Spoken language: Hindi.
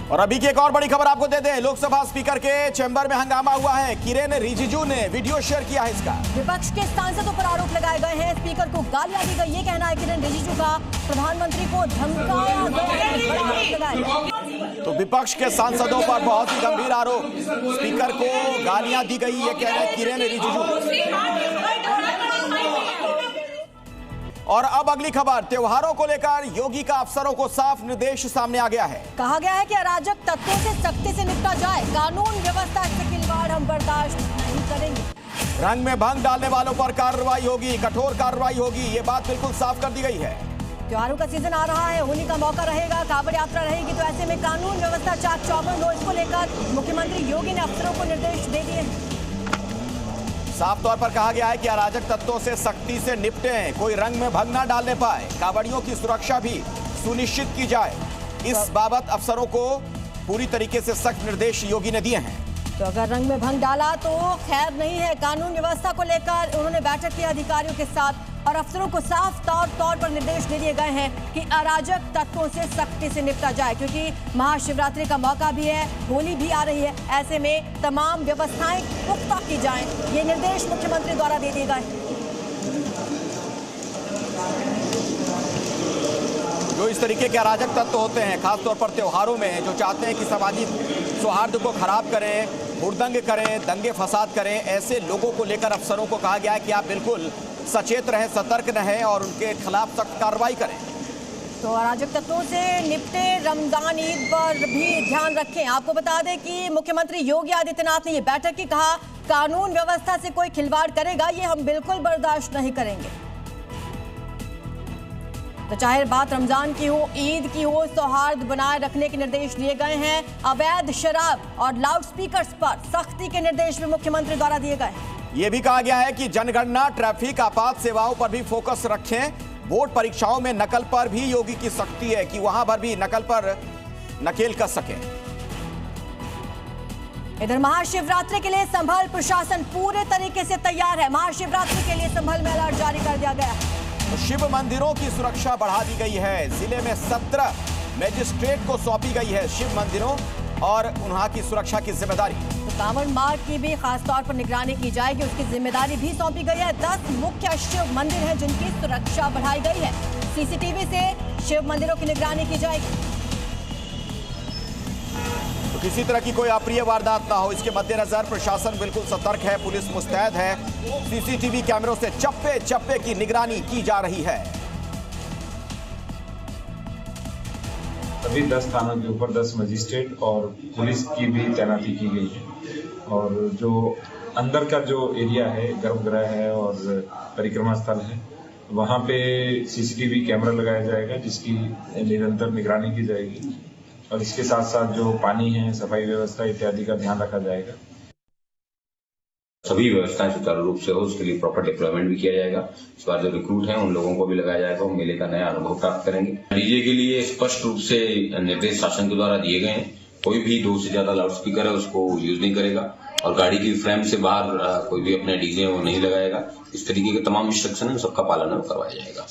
और अभी की एक और बड़ी खबर आपको दे दें, लोकसभा स्पीकर के चैम्बर में हंगामा हुआ है। किरेन रिजिजू ने वीडियो शेयर किया है इसका। विपक्ष के सांसदों पर आरोप लगाए गए हैं, स्पीकर को गालियां दी गई, ये कहना है किरेन रिजिजू का। प्रधानमंत्री को धमकाया गया। तो विपक्ष के सांसदों पर बहुत ही गंभीर आरोप, स्पीकर को गालियां दी गई, ये कह रहे हैं किरेन रिजिजू। और अब अगली खबर, त्योहारों को लेकर योगी का अफसरों को साफ निर्देश सामने आ गया है। कहा गया है कि अराजक तत्वों से सख्ती से निपटा जाए, कानून व्यवस्था से खिलवाड़ हम बर्दाश्त नहीं करेंगे। रंग में भंग डालने वालों पर कार्रवाई होगी, कठोर कार्रवाई होगी, ये बात बिल्कुल साफ कर दी गई है। त्योहारों का सीजन आ रहा है, होली का मौका रहेगा, कांवड़ यात्रा रहेगी, तो ऐसे में कानून व्यवस्था चाक चौबंद हो, इसको लेकर मुख्यमंत्री योगी ने अफसरों को निर्देश दे दिए हैं। साफ तौर पर कहा गया है कि अराजक तत्वों से सख्ती से निपटें, कोई रंग में भंग ना डालने पाए, कांवड़ियों की सुरक्षा भी सुनिश्चित की जाए। इस बाबत अफसरों को पूरी तरीके से सख्त निर्देश योगी ने दिए हैं। तो अगर रंग में भंग डाला तो खैर नहीं है। कानून व्यवस्था को लेकर उन्होंने बैठक की अधिकारियों के साथ और अफसरों को साफ तौर पर निर्देश दे दिए गए हैं कि अराजक तत्वों से सख्ती से निपटा जाए, क्योंकि महाशिवरात्रि का मौका भी है, होली भी आ रही है। ऐसे में तमाम व्यवस्थाएं पुख्ता की जाएं, ये निर्देश मुख्यमंत्री द्वारा दे दिए गए। जो इस तरीके के अराजक तत्व होते हैं, खासतौर पर त्योहारों में, जो चाहते हैं कि सामाजिक सौहार्द को खराब करें, हुड़दंग करें, दंगे फसाद करें, ऐसे लोगों को लेकर अफसरों को कहा गया है कि आप बिल्कुल सचेत रहें, सतर्क रहें और उनके खिलाफ सख्त कार्रवाई करें। तो अराजक तत्वों से निपटे, रमजान ईद पर भी ध्यान रखें। आपको बता दें कि मुख्यमंत्री योगी आदित्यनाथ ने ये बैठक की, कहा कानून व्यवस्था से कोई खिलवाड़ करेगा ये हम बिल्कुल बर्दाश्त नहीं करेंगे। तो चाहे बात रमजान की हो, ईद की हो, सौहार्द बनाए रखने के निर्देश दिए गए हैं। अवैध शराब और लाउडस्पीकर्स पर सख्ती के निर्देश भी मुख्यमंत्री द्वारा दिए गए। ये भी कहा गया है कि जनगणना, ट्रैफिक, आपात सेवाओं पर भी फोकस रखें। बोर्ड परीक्षाओं में नकल पर भी योगी की सख्ती है कि वहां पर भी नकल पर नकेल कस सकें। इधर महाशिवरात्रि के लिए संभल प्रशासन पूरे तरीके से तैयार है। महाशिवरात्रि के लिए संभल में अलर्ट जारी कर दिया गया है। तो शिव मंदिरों की सुरक्षा बढ़ा दी गई है। जिले में 17 मजिस्ट्रेट को सौंपी गई है शिव मंदिरों और वहां की सुरक्षा की जिम्मेदारी। तो कांवड़ मार्ग की भी खास तौर पर निगरानी की जाएगी, उसकी जिम्मेदारी भी सौंपी गई है। 10 मुख्य शिव मंदिर हैं जिनकी सुरक्षा बढ़ाई गई है। सीसीटीवी से शिव मंदिरों की निगरानी की जाएगी, तो किसी तरह की कोई अप्रिय वारदात ना हो, इसके मद्देनजर प्रशासन बिल्कुल सतर्क है, पुलिस मुस्तैद है। सीसीटीवी कैमरों से चप्पे चप्पे की निगरानी की जा रही है। सभी 10 थानों के ऊपर 10 मजिस्ट्रेट और पुलिस की भी तैनाती की गई है। और जो अंदर का जो एरिया है, गर्भगृह है और परिक्रमा स्थल है, वहां पे सीसीटीवी कैमरा लगाया जाएगा जिसकी निरंतर निगरानी की जाएगी। और इसके साथ साथ जो पानी है, सफाई व्यवस्था इत्यादि का ध्यान रखा जाएगा। सभी व्यवस्थाएं सुचारू रूप से हो, उसके लिए प्रॉपर डिप्लॉयमेंट भी किया जाएगा। इस बार जो रिक्रूट हैं उन लोगों को भी लगाया जाएगा, वो मेले का नया अनुभव प्राप्त करेंगे। डीजे के लिए स्पष्ट रूप से निर्देश शासन के द्वारा दिए गए हैं। कोई भी 2 से ज्यादा लाउड स्पीकर है उसको यूज नहीं करेगा और गाड़ी की फ्रेम से बाहर कोई भी अपने डीजे वो नहीं लगाएगा। इस तरीके के तमाम इंस्ट्रक्शन सबका पालन करवाया जाएगा।